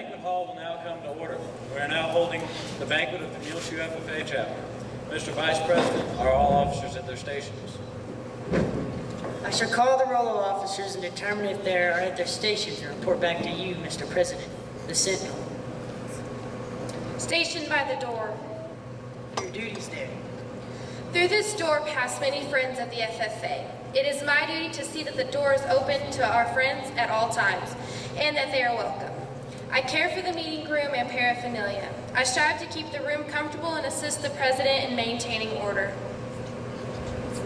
banquet hall will now come to order. We are now holding the banquet of the Muleshoe FFA Chapter. Mr. Vice President, are all officers at their stations? I shall call the roll of officers and determine if they are at their stations and report back to you, Mr. President. The Sentinel. Stationed by the door. Your duties there. Through this door pass many friends of the FFA. It is my duty to see that the door is open to our friends at all times, and that they are welcome. I care for the meeting room and paraphernalia. I strive to keep the room comfortable and assist the President in maintaining order.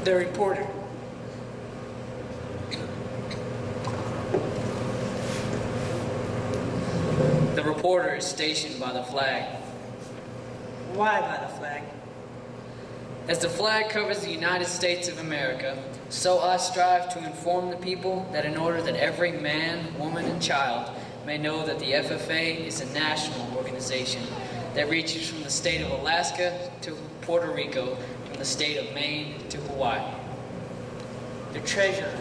The reporter. The reporter is stationed by the flag. Why by the flag? As the flag covers the United States of America, so I strive to inform the people that in order that every man, woman, and child may know that the FFA is a national organization that reaches from the state of Alaska to Puerto Rico, from the state of Maine to Hawaii. The treasurer.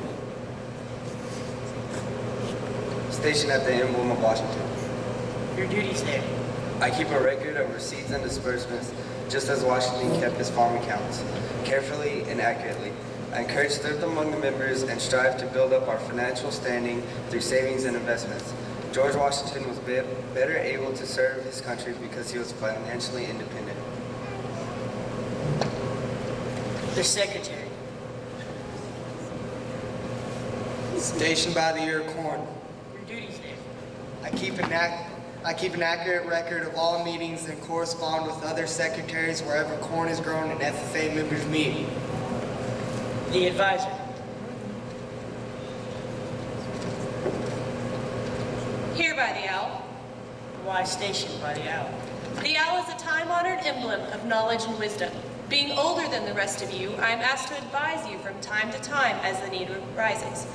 Stationed at the emblem of Washington. Your duties there. I keep a record of receipts and disbursements, just as Washington kept his farm accounts, carefully and accurately. I encourage thrift among the members and strive to build up our financial standing through savings and investments. George Washington was better able to serve his country because he was financially independent. The secretary. Stationed by the ear of corn. Your duties there. I keep an accurate record of all meetings and correspond with other secretaries wherever corn is grown and FFA members meet. The advisor. Here by the owl. Why stationed by the owl? The owl is a time-honored emblem of knowledge and wisdom. Being older than the rest of you, I am asked to advise you from time to time as the need arises.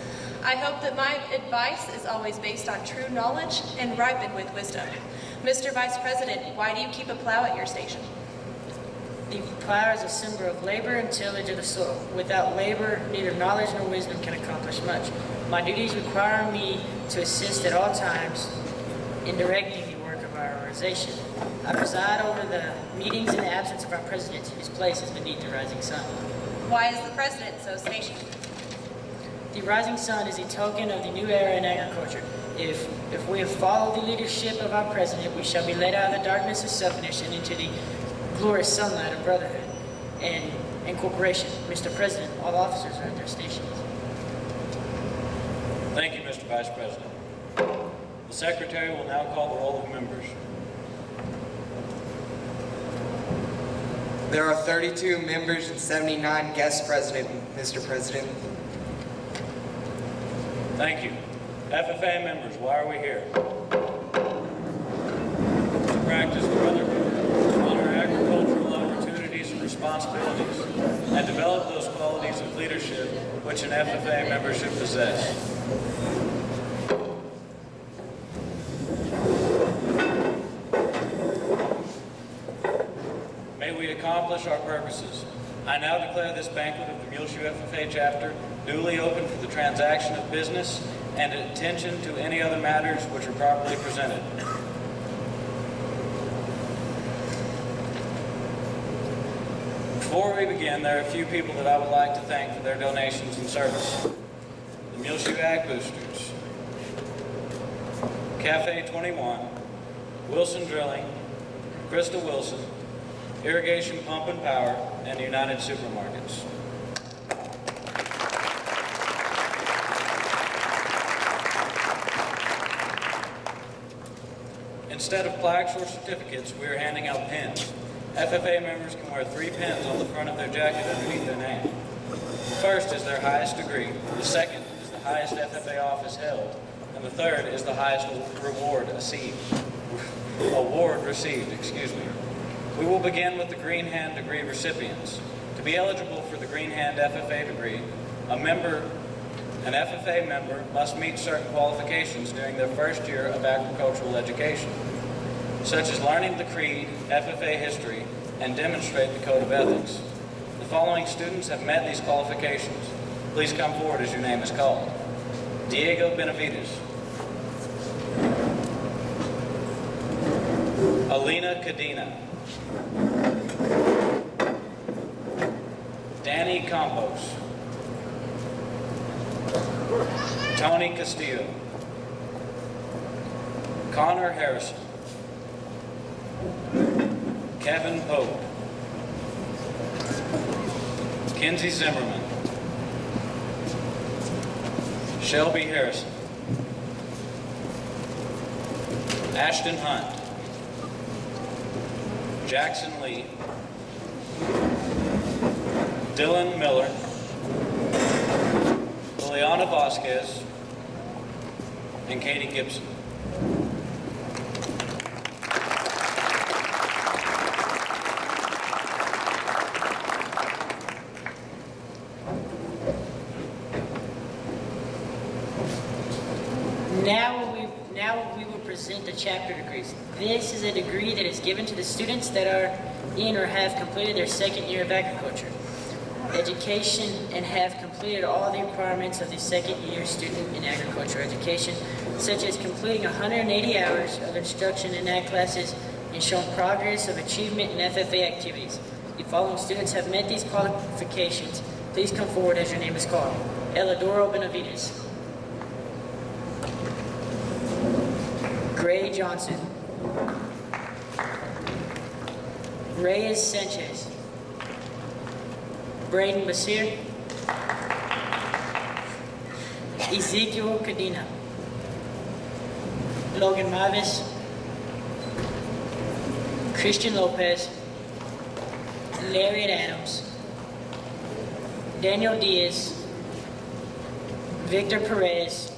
I hope that my advice is always based on true knowledge and ripened with wisdom. Mr. Vice President, why do you keep a plow at your station? The plow is a symbol of labor and tillage of the soil. Without labor, neither knowledge nor wisdom can accomplish much. My duties require me to assist at all times in directing the work of our organization. I preside over the meetings in the absence of our president, whose place is beneath the rising sun. Why is the President so stationed? The rising sun is a token of the new era in agriculture. If we have followed the leadership of our president, we shall be led out of the darkness of selfishness and into the glorious sunlight of brotherhood and cooperation. Mr. President, all officers are at their stations. Thank you, Mr. Vice President. The Secretary will now call the roll of members. There are 32 members and 79 guest president, Mr. President. Thank you. FFA members, why are we here? To practice brotherhood, honor agricultural opportunities and responsibilities, and develop those qualities of leadership which an FFA member should possess. May we accomplish our purposes. I now declare this banquet of the Muleshoe FFA Chapter duly open for the transaction of business and attention to any other matters which are properly presented. Before we begin, there are a few people that I would like to thank for their donations and service. The Muleshoe Ag Boosters, Cafe 21, Wilson Drilling, Krista Wilson, Irrigation Pump and Power, and United Supermarkets. Instead of plaques or certificates, we are handing out pins. FFA members can wear 3 pins on the front of their jacket underneath their name. The first is their highest degree, the second is the highest FFA office held, and the third is the highest award received. We will begin with the Green Hand degree recipients. To be eligible for the Green Hand FFA degree, an FFA member must meet certain qualifications during their first year of agricultural education, such as learning the creed, FFA history, and demonstrate the code of ethics. The following students have met these qualifications. Please come forward as your name is called. Diego Benavides. Alina Cadena. Danny Campos. Tony Castillo. Connor Harrison. Kevin Pope. Kenzie Zimmerman. Shelby Harrison. Ashton Hunt. Jackson Lee. Dylan Miller. Liliana Vasquez. And Kaity Gipson. Now we will present the chapter degrees. This is a degree that is given to the students that are in or have completed their second year of agriculture education and have completed all the requirements of the second year student in agriculture education, such as completing 180 hours of instruction in ag classes and shown progress of achievement in FFA activities. The following students have met these qualifications. Please come forward as your name is called. Elidoro Benavides. Gray Johnson. Reyes Sanchez. Braden Bessire. Ezekiel Cadena. Logan Mavis. Christian Lopez. Larry Adams. Daniel Diaz. Victor Perez.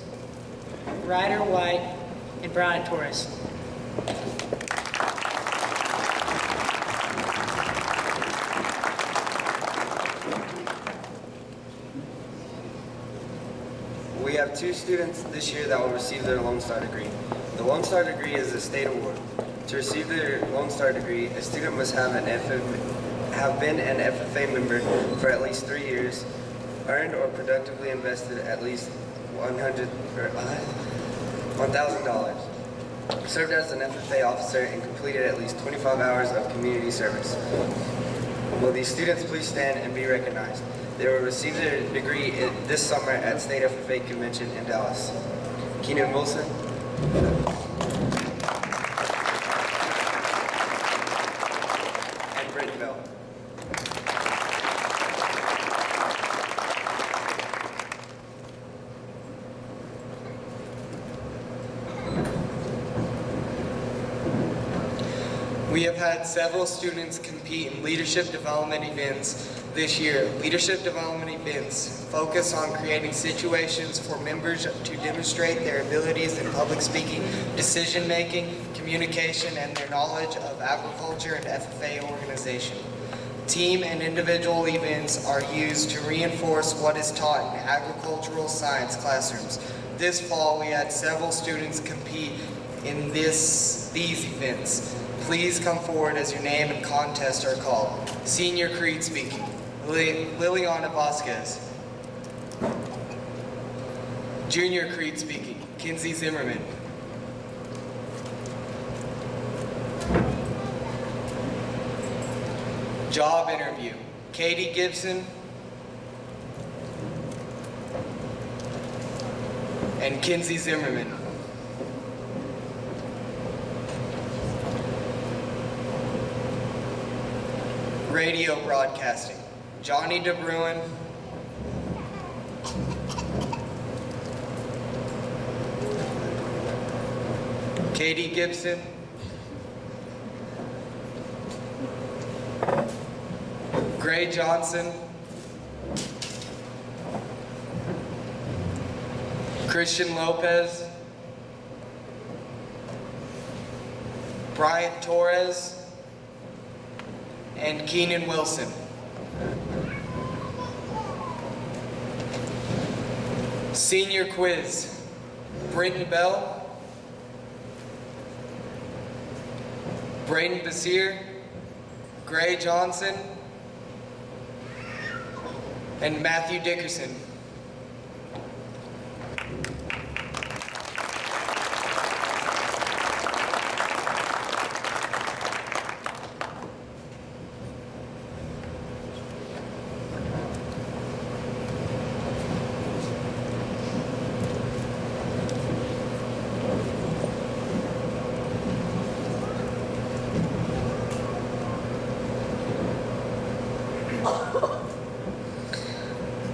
Ryder White. And Brian Torres. We have 2 students this year that will receive their Lone Star degree. The Lone Star degree is a state award. To receive their Lone Star degree, a student must have been an FFA member for at least 3 years, earned or productively invested at least $1,000, served as an FFA officer, and completed at least 25 hours of community service. Will these students please stand and be recognized? They will receive their degree this summer at State FFA Convention in Dallas. Keenan Wilson. And Britton Beall. We have had several students compete in leadership development events this year. Leadership development events focus on creating situations for members to demonstrate their abilities in public speaking, decision making, communication, and their knowledge of agriculture and FFA organization. Team and individual events are used to reinforce what is taught in agricultural science classrooms. This fall, we had several students compete in these events. Please come forward as your name and contest are called. Senior Creed speaking, Liliana Vasquez. Junior Creed speaking, Kenzie Zimmerman. Job interview, Kaity Gipson and Kenzie Zimmerman. Radio broadcasting, Johnny deBruin, Kaity Gipson, Gray Johnson, Christian Lopez, Bryant Torres, and Keenan Wilson. Senior quiz, Britton Beall, Braden Bessire, Gray Johnson, and Matthew Dickerson.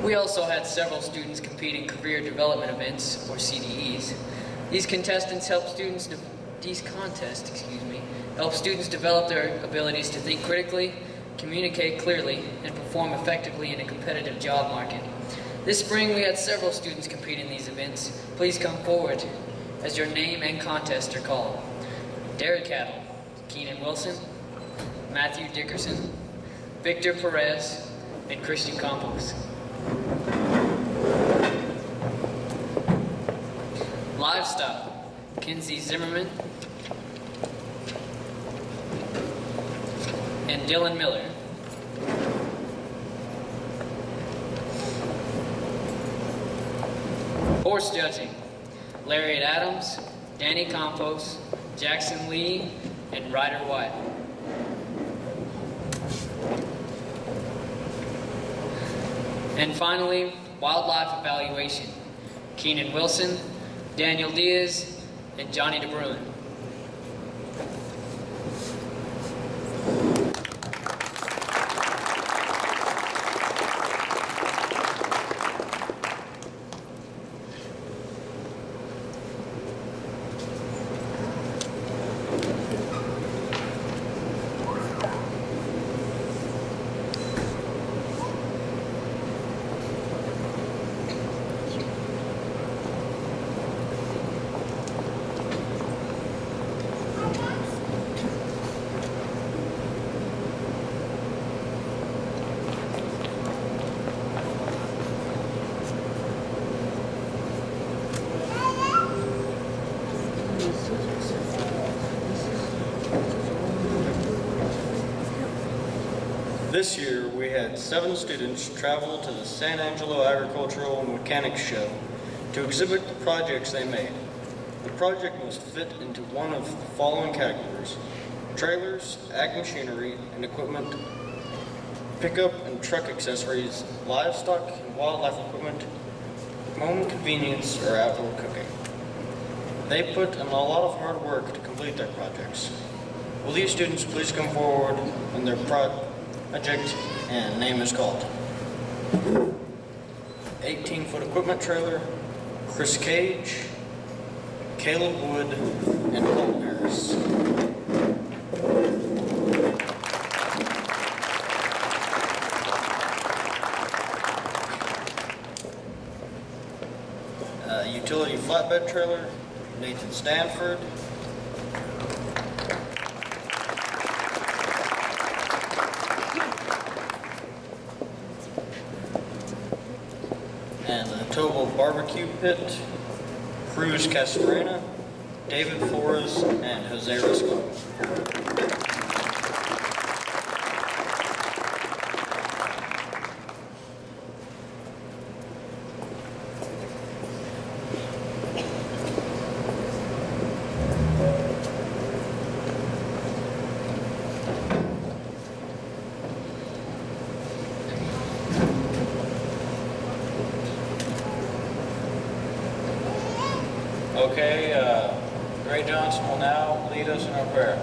We also had several students compete in career development events, or CDEs. These contests help students develop their abilities to think critically, communicate clearly, and perform effectively in a competitive job market. This spring, we had several students compete in these events. Please come forward as your name and contest are called. Dairy Cattle, Keenan Wilson, Matthew Dickerson, Victor Perez, and Christian Campos. Livestock, Kenzie Zimmerman and Dylan Miller. Horse judging, Larry Adams, Danny Campos, Jackson Lee, and Ryder White. And finally, wildlife evaluation, Keenan Wilson, Daniel Diaz, and Johnny deBruin. This year, we had 7 students travel to the San Angelo Agricultural and Mechanics Show to exhibit the projects they made. The project must fit into one of the following categories: trailers, ag machinery and equipment, pickup and truck accessories, livestock and wildlife equipment, home convenience, or outdoor cooking. They put in a lot of hard work to complete their projects. Will these students please come forward when their project and name is called? 18-foot equipment trailer, Chris Cage, Caleb Wood, and Cole Harris. Utility flatbed trailer, Nathan Stanford. And the towable barbecue pit, Cruz Castorena, David Flores, and Jose Risco. Okay, Ray Johnson will now lead us in our prayer.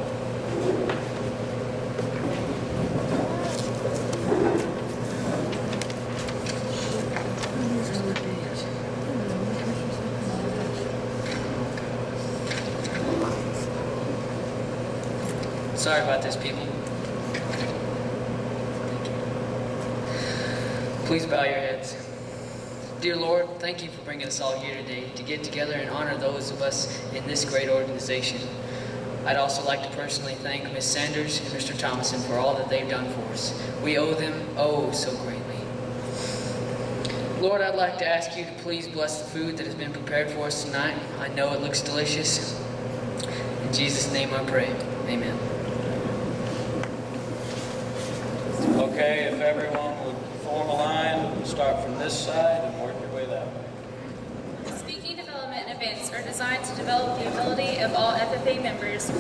Sorry about this, people. Please bow your heads. Dear Lord, thank you for bringing us all here today to get together and honor those of us in this great organization. I'd also like to personally thank Ms. Sanders and Mr. Thomason for all that they've done for us. We owe them oh so greatly. Lord, I'd like to ask you to please bless the food that has been prepared for us tonight. I know it looks delicious. In Jesus' name I pray. Amen. Okay, if everyone would form a line, start from this side and work your way that way. Speaking development events are designed to develop the ability of all FFA members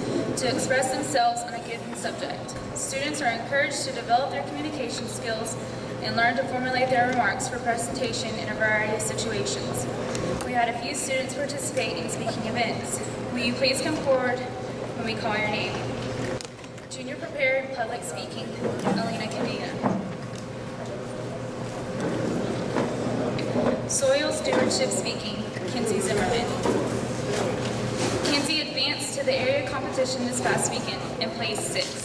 to express themselves on a given subject. Students are encouraged to develop their communication skills and learn to formulate their remarks for presentation in a variety of situations. We had a few students participate in speaking events. Will you please come forward when we call your name? Junior Prepared Public Speaking, Alina Cadena. Soil Stewardship speaking, Kenzie Zimmerman. Kenzie advanced to the area competition this past weekend and placed 6th.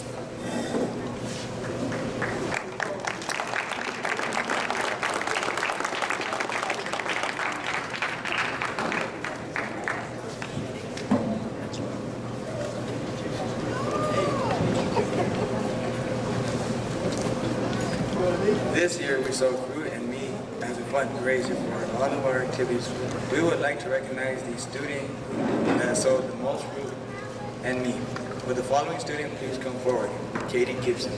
This year we sow fruit and meat as a fundraiser for all of our activities. We would like to recognize the student that sowed the most fruit and meat. Would the following student please come forward? Kaity Gipson.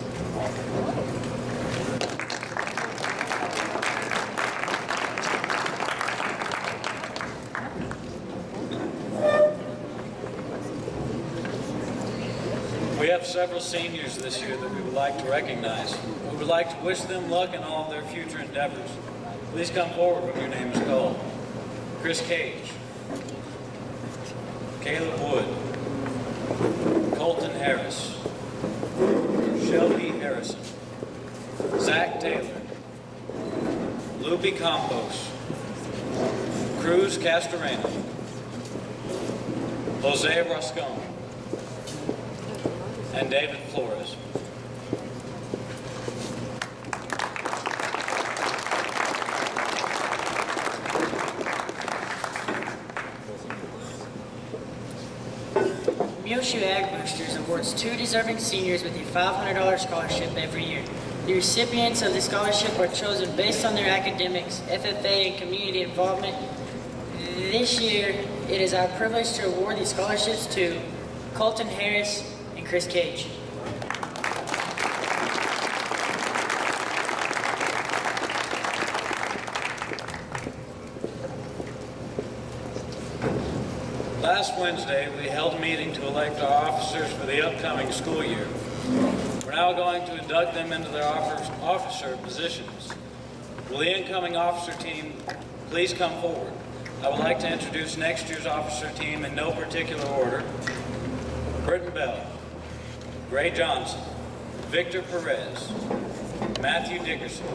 We have several seniors this year that we would like to recognize. We would like to wish them luck in all of their future endeavors. Please come forward when your name is called. Chris Cage, Caleb Wood, Colton Harris, Shelby Harrison, Zach Taylor, Luby Campos, Cruz Castorena, Jose Rascon, and David Flores. Muleshoe Ag Boosters awards 2 deserving seniors with a $500 scholarship every year. The recipients of the scholarship are chosen based on their academics, FFA, and community involvement. This year, it is our privilege to award these scholarships to Colton Harris and Chris Cage. Last Wednesday, we held a meeting to elect our officers for the upcoming school year. We're now going to induct them into their officer positions. Will the incoming officer team please come forward? I would like to introduce next year's officer team in no particular order. Britton Beall, Ray Johnson, Victor Perez, Matthew Dickerson,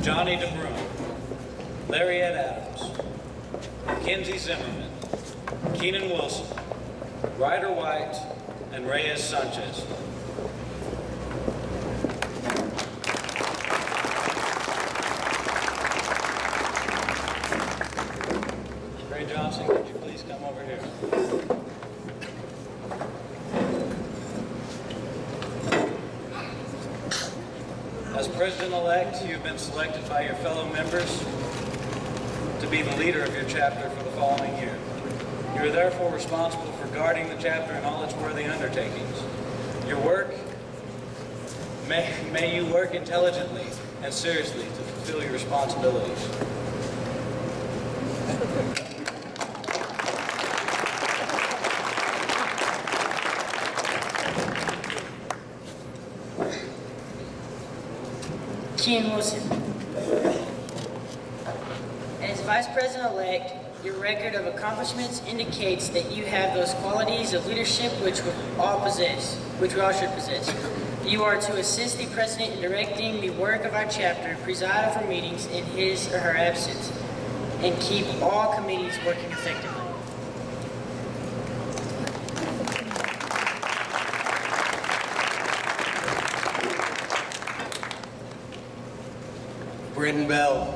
Johnny deBruin, Larry Ed Adams, Kenzie Zimmerman, Keenan Wilson, Ryder White, and Reyes Sanchez. Ray Johnson, could you please come over here? As president-elect, you've been selected by your fellow members to be the leader of your chapter for the following year. You are therefore responsible for guarding the chapter and all its worthy undertakings. Your work, may you work intelligently and seriously to fulfill your responsibilities. Keenan Wilson. As Vice President-elect, your record of accomplishments indicates that you have those qualities of leadership which we all should possess. You are to assist the President in directing the work of our chapter, preside over meetings in his or her absence, and keep all committees working effectively. Britton Beall.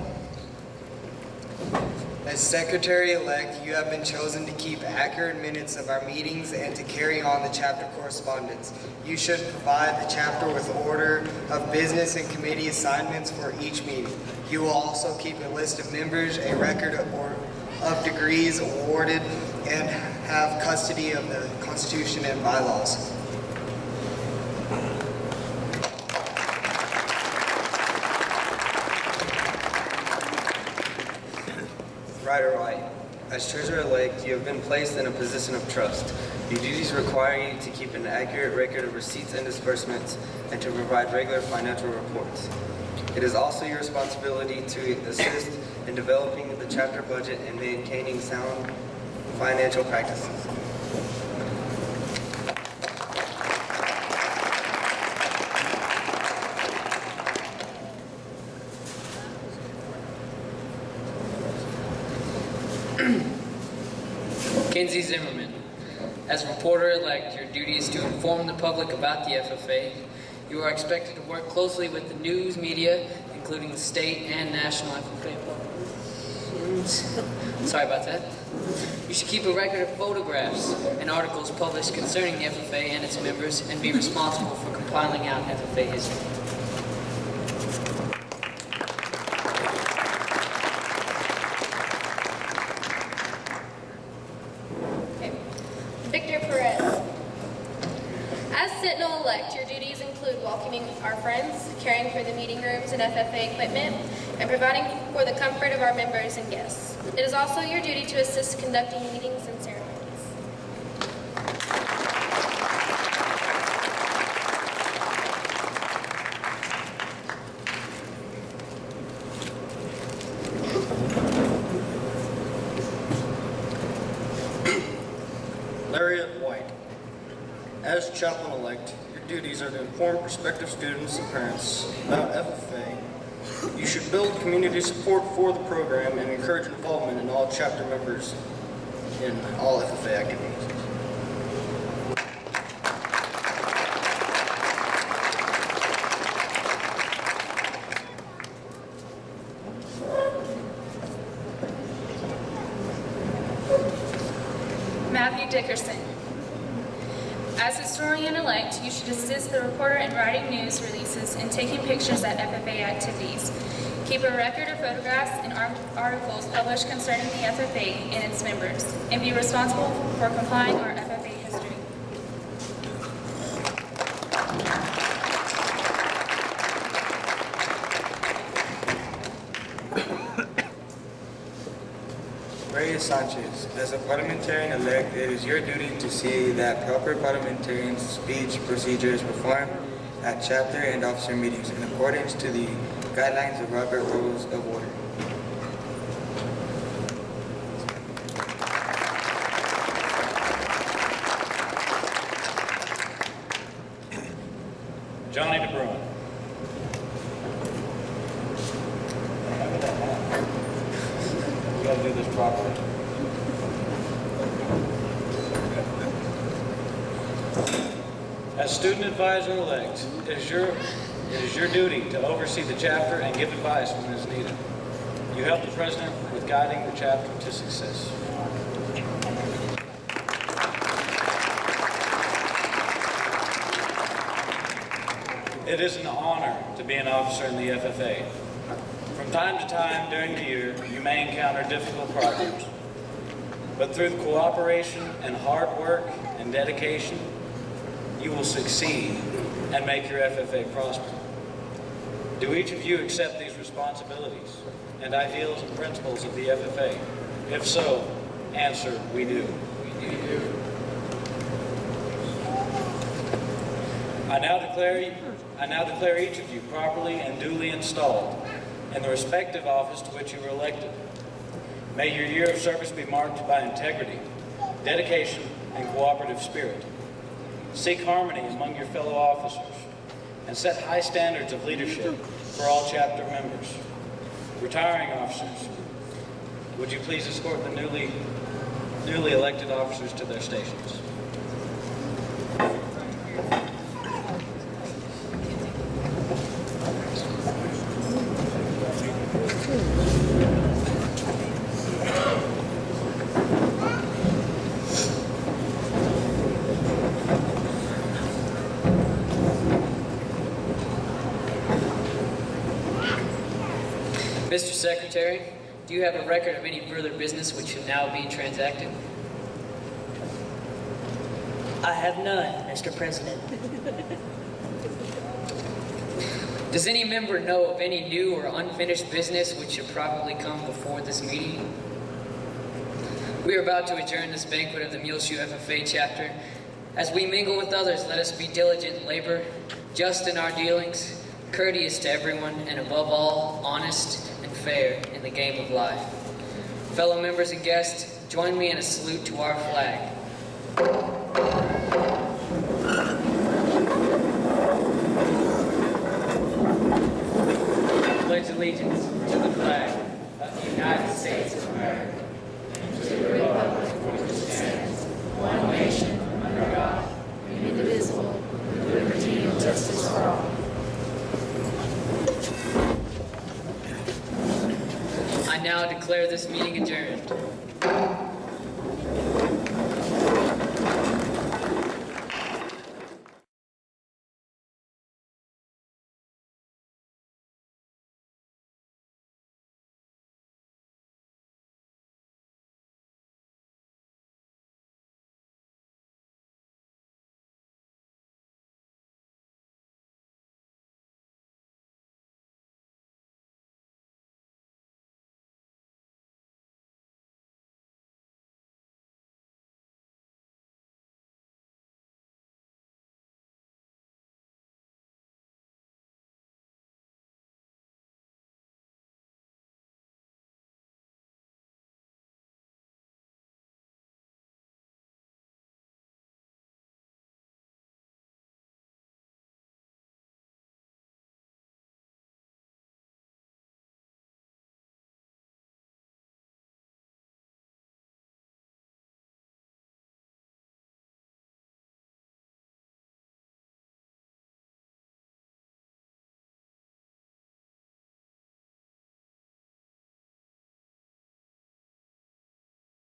As Secretary-elect, you have been chosen to keep accurate minutes of our meetings and to carry on the chapter correspondence. You should provide the chapter with order of business and committee assignments for each meeting. You will also keep a list of members, a record of degrees awarded, and have custody of the Constitution and bylaws. Ryder White. As treasurer-elect, you have been placed in a position of trust. Your duties require you to keep an accurate record of receipts and disbursements and to provide regular financial reports. It is also your responsibility to assist in developing the chapter budget and maintaining sound financial practices. Kenzie Zimmerman. As reporter-elect, your duty is to inform the public about the FFA. You are expected to work closely with the news media, including the state and national FFA publications. Sorry about that. You should keep a record of photographs and articles published concerning the FFA and its members, and be responsible for compiling out FFA history. Sentinel-elect, your duties include welcoming our friends, caring for the meeting rooms and FFA equipment, and providing for the comfort of our members and guests. It is also your duty to assist conducting meetings and ceremonies. As chaplain-elect, your duties are to inform prospective students and parents about FFA. You should build community support for the program and encourage involvement in all chapter members in all FFA activities. Dickerson. As historian-elect, you should assist the reporter in writing news releases and taking pictures at FFA activities. Keep a record of photographs and articles published concerning the FFA and its members, and be responsible for complying our FFA history. Sanchez. As a parliamentarian-elect, it is your duty to see that proper parliamentarian speech procedure is performed at chapter and officer meetings in accordance to the guidelines of Robert Rules of Order. deBruin. We gotta do this properly. As student advisor-elect, it is your duty to oversee the chapter and give advice when it is needed. You help the president with guiding the chapter to success. It is an honor to be an officer in the FFA. From time to time during the year, you may encounter difficult problems, but through the cooperation and hard work and dedication, you will succeed and make your FFA prosper. Do each of you accept these responsibilities and ideals and principles of the FFA? If so, answer, we do. We do. I now declare each of you properly and duly installed in the respective office to which you were elected. May your year of service be marked by integrity, dedication, and cooperative spirit. Seek harmony among your fellow officers and set high standards of leadership for all chapter members. Retiring officers, would you please escort the newly elected officers to their stations? Mr. Secretary, do you have a record of any further business which should now be transacted? I have none, Mr. President. Does any member know of any new or unfinished business which should probably come before this meeting? We are about to adjourn this banquet of the Muleshoe FFA chapter. As we mingle with others, let us be diligent in labor, just in our dealings, courteous to everyone, and above all, honest and fair in the game of life. Fellow members and guests, join me in a salute to our flag. I pledge allegiance to the flag of the United States of America and to the republic for which it stands, nation, under God, indivisible, with liberty and justice for all. I now declare this meeting adjourned.